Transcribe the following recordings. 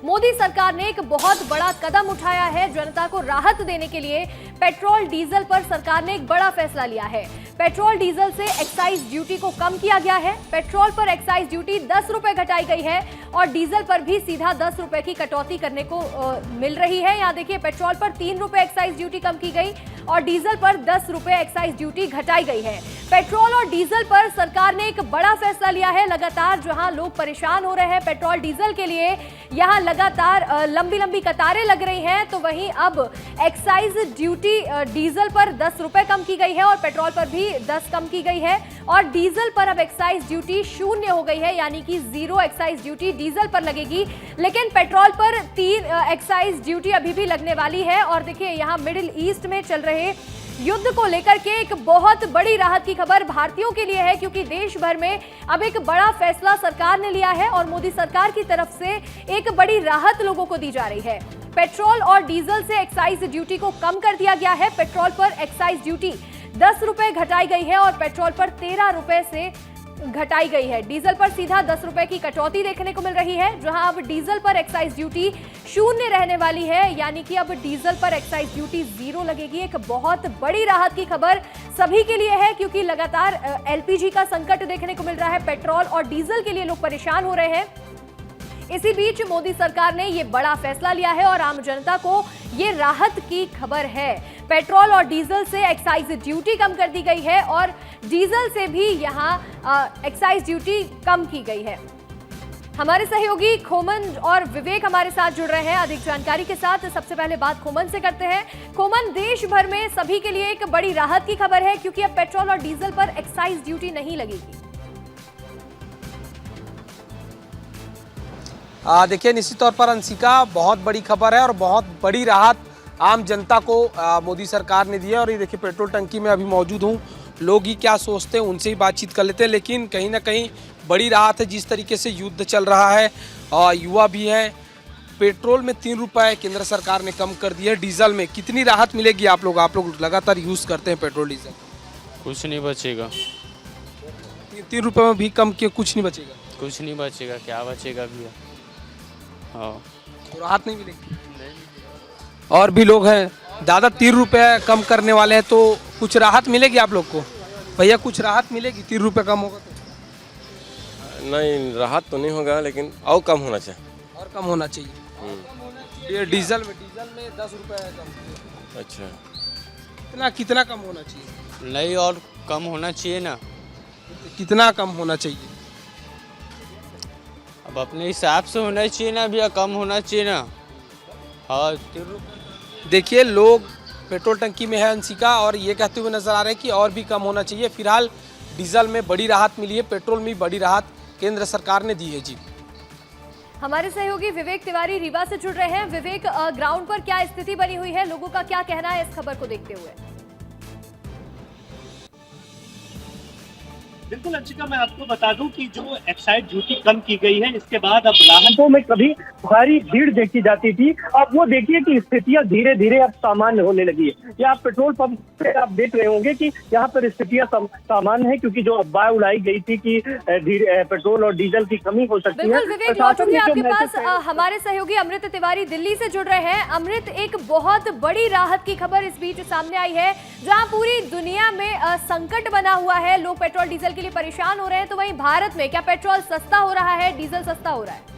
मोदी सरकार ने एक बहुत बड़ा कदम उठाया है। जनता को राहत देने के लिए पेट्रोल डीजल पर सरकार ने एक बड़ा फैसला लिया है। पेट्रोल डीजल से एक्साइज ड्यूटी को कम किया गया है। पेट्रोल पर एक्साइज ड्यूटी 10 रुपए घटाई गई है और डीजल पर भी सीधा 10 रुपए की कटौती करने को मिल रही है। यहाँ देखिए, पेट्रोल पर 3 रुपए एक्साइज ड्यूटी कम की गई और डीजल पर 10 रुपए एक्साइज ड्यूटी घटाई गई है। पेट्रोल और डीजल पर सरकार ने एक बड़ा फैसला लिया है। लगातार जहां लोग परेशान हो रहे हैं पेट्रोल डीजल के लिए, यहां लगातार लंबी लंबी कतारें लग रही हैं, तो वहीं अब एक्साइज ड्यूटी डीजल पर 10 रुपए कम की गई है और पेट्रोल पर भी 10 कम की गई है और डीजल पर अब एक्साइज ड्यूटी 0 हो गई है, यानी कि 0 एक्साइज ड्यूटी डीजल पर लगेगी। लेकिन पेट्रोल पर 3 एक्साइज ड्यूटी अभी भी लगने वाली है। और देखिए, यहां मिडिल ईस्ट में चल रहे युद्ध को लेकर के एक बहुत बड़ी राहत की खबर भारतीयों के लिए है, क्योंकि देश भर में अब एक बड़ा फैसला सरकार ने लिया है और मोदी सरकार की तरफ से एक बड़ी राहत लोगों को दी जा रही है। पेट्रोल और डीजल से एक्साइज ड्यूटी को कम कर दिया गया है। पेट्रोल पर एक्साइज ड्यूटी 10 रुपए घटाई गई है और पेट्रोल पर 13 रुपए से घटाई गई है। डीजल पर सीधा 10 रुपए की कटौती देखने को मिल रही है, जहां अब डीजल पर एक्साइज ड्यूटी 0 रहने वाली है, यानी कि अब डीजल पर एक्साइज ड्यूटी 0 लगेगी। एक बहुत बड़ी राहत की खबर सभी के लिए है, क्योंकि लगातार एलपीजी का संकट देखने को मिल रहा है। पेट्रोल और डीजल के लिए लोग परेशान हो रहे हैं। इसी बीच मोदी सरकार ने यह बड़ा फैसला लिया है और आम जनता को ये राहत की खबर है। पेट्रोल और डीजल से एक्साइज ड्यूटी कम कर दी गई है और डीजल से भी यहां एक्साइज ड्यूटी कम की गई है। हमारे सहयोगी खोमन और विवेक हमारे साथ जुड़ रहे हैं अधिक जानकारी के साथ। सबसे पहले बात खोमन से करते हैं। खोमन, देश भर में सभी के लिए एक बड़ी राहत की खबर है, क्योंकि अब पेट्रोल और डीजल पर एक्साइज ड्यूटी नहीं लगेगी। देखिए, निश्चित तौर पर अंशिका, बहुत बड़ी खबर है और बहुत बड़ी राहत आम जनता को मोदी सरकार ने दी है। और ये देखिए, पेट्रोल टंकी में अभी मौजूद हूँ, लोग ही क्या सोचते हैं उनसे ही बातचीत कर लेते हैं। लेकिन कहीं ना कहीं बड़ी राहत है। जिस तरीके से युद्ध चल रहा है, युवा भी हैं, पेट्रोल में 3 रुपए केंद्र सरकार ने कम कर दिया है। डीजल में कितनी राहत मिलेगी? आप लोग लगातार यूज़ करते हैं पेट्रोल डीजल। कुछ नहीं बचेगा। 3 रुपए में भी कम किए कुछ नहीं बचेगा? कुछ नहीं बचेगा, क्या बचेगा भैया? हाँ, तो राहत नहीं मिलेगी। और भी लोग हैं, दादा 3 रुपए कम करने वाले हैं, तो कुछ राहत मिलेगी आप लोग को? भैया, कुछ राहत मिलेगी? 3 रुपए कम होगा तो? नहीं, राहत तो नहीं होगा, लेकिन और कम होना चाहिए। और कम होना चाहिए। ये डीजल में 10 रुपए कम। अच्छा, कितना कम होना चाहिए? नहीं, और कम होना चाहिए ना। कितना कम होना चाहिए? अब अपने हिसाब से होना चाहिए ना भैया, कम होना चाहिए ना। हाँ, देखिए, लोग पेट्रोल टंकी में है अंशिका, और ये कहते हुए नजर आ रहे हैं कि और भी कम होना चाहिए। फिलहाल डीजल में बड़ी राहत मिली है, पेट्रोल में बड़ी राहत केंद्र सरकार ने दी है। जी, हमारे सहयोगी विवेक तिवारी रीवा से जुड़ रहे हैं। विवेक, ग्राउंड पर क्या स्थिति बनी हुई है, लोगों का क्या कहना है इस खबर को देखते हुए? बिल्कुल अंशिका, मैं आपको बता दूं कि जो एक्साइज ड्यूटी कम की गई है, इसके बाद अब राहतों में कभी भारी भीड़ देखी जाती थी, अब वो देखिए कि स्थितियां धीरे धीरे अब सामान्य होने लगी है। या आप पेट्रोल पंप पे आप देख रहे होंगे कि यहाँ पर स्थितियां सामान्य है, क्योंकि जो अफवाह उड़ाई गई थी कि पेट्रोल और डीजल की कमी हो सकती है। बिल्कुल विवेक, लौटूंगी आपके पास। हमारे सहयोगी अमृत तिवारी दिल्ली से जुड़ रहे हैं। अमृत, एक बहुत बड़ी राहत की खबर इस बीच सामने आई है, जहाँ पूरी दुनिया में संकट बना हुआ है, लोग पेट्रोल डीजल के लिए परेशान हो रहे हैं, तो वहीं भारत में क्या पेट्रोल सस्ता हो रहा है, डीजल सस्ता हो रहा है?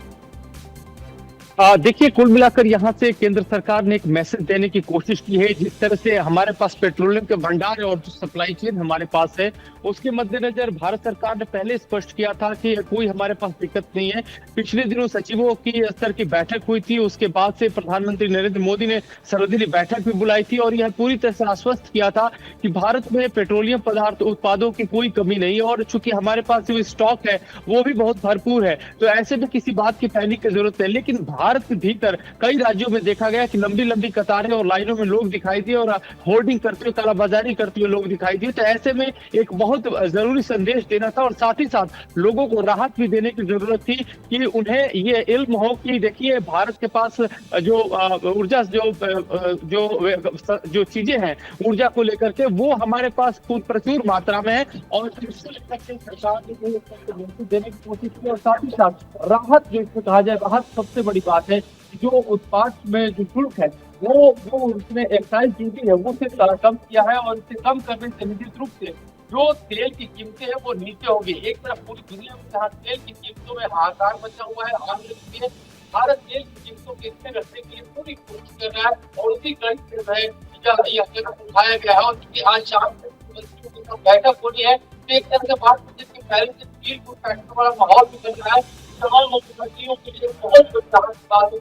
देखिए, कुल मिलाकर यहाँ से केंद्र सरकार ने एक मैसेज देने की कोशिश की है। जिस तरह से हमारे पास पेट्रोलियम के भंडार और जो सप्लाई चेन हमारे पास है, उसके मद्देनजर भारत सरकार ने पहले स्पष्ट किया था कि कोई हमारे पास दिक्कत नहीं है। पिछले दिनों सचिवों की स्तर की बैठक हुई थी, उसके बाद से प्रधानमंत्री नरेंद्र मोदी ने सर्वदलीय बैठक भी बुलाई थी और यह पूरी तरह से आश्वस्त किया था कि भारत में पेट्रोलियम पदार्थ उत्पादों की कोई कमी नहीं है और चूंकि हमारे पास जो स्टॉक है वो भी बहुत भरपूर है, तो ऐसे में किसी बात की पैनिक की जरूरत नहीं। लेकिन भारत के भीतर कई राज्यों में देखा गया कि लंबी लंबी कतारें और लाइनों में लोग दिखाई दिए और होर्डिंग करते हुए, कालाबाजारी करते हुए लोग दिखाई दिए। तो ऐसे में एक बहुत जरूरी संदेश देना था और साथ ही साथ लोगों को राहत भी देने की जरूरत थी कि उन्हें ये इल्म हो कि देखिए, भारत के पास जो ऊर्जा जो चीजें हैं ऊर्जा को लेकर के, वो हमारे पास प्रचुर मात्रा में है और सरकार ने देने की कोशिश की और साथ ही साथ राहत, जो इसको कहा जाए राहत, सबसे बड़ी बात बात है कि जो उत्पाद में जो शुल्क है वो उसमें एक्साइज ड्यूटी है वो से कम किया है, और इसे कम करने से निश्चित रूप से जो तेल की कीमतें हैं वो नीचे होगी। एक तरफ पूरी दुनिया में जहाँ तेल की कीमतों में हाहाकार मचा हुआ है, आग लगी है, भारत तेल की कीमतों को स्थिर रखने के लिए पूरी कोशिश कर रहा है, और उसी कड़ी से यह कदम उठाया गया है। और क्योंकि आज शाम को मंत्रियों के साथ बैठक होनी है, तो एक तरह से बात की पहले से स्टील को फैक्ट्री वाला माहौल भी बन रहा है। तमाम मुख्यमंत्रियों के लिए बहुत बात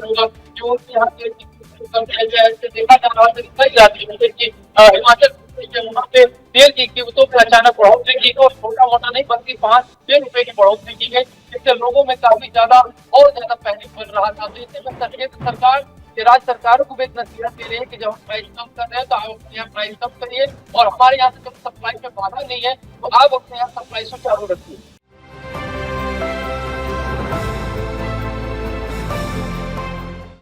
होगा कि उनके यहाँ तेल की कीमतों कम किया जाए। ऐसे देखा जा रहा है कई राज्यों में कि हिमाचल वहाँ पे तेल की कीमतों में अचानक बढ़ोतरी की गई, और छोटा मोटा नहीं बल्कि 5-6 रुपए की बढ़ोतरी की गई, जिससे लोगों में काफी ज्यादा और ज्यादा पैनिक बन रहा था। तो इससे केंद्र सरकार राज्य सरकारों को भी एक नसीहत दे रही है कि जब हम प्राइस कम कर रहे हैं तो आप अपने यहाँ प्राइस कम करिए, और हमारे यहाँ से जब सप्लाई में बाधा नहीं है तो आप अपने यहाँ सप्लाई को चालू रखिए।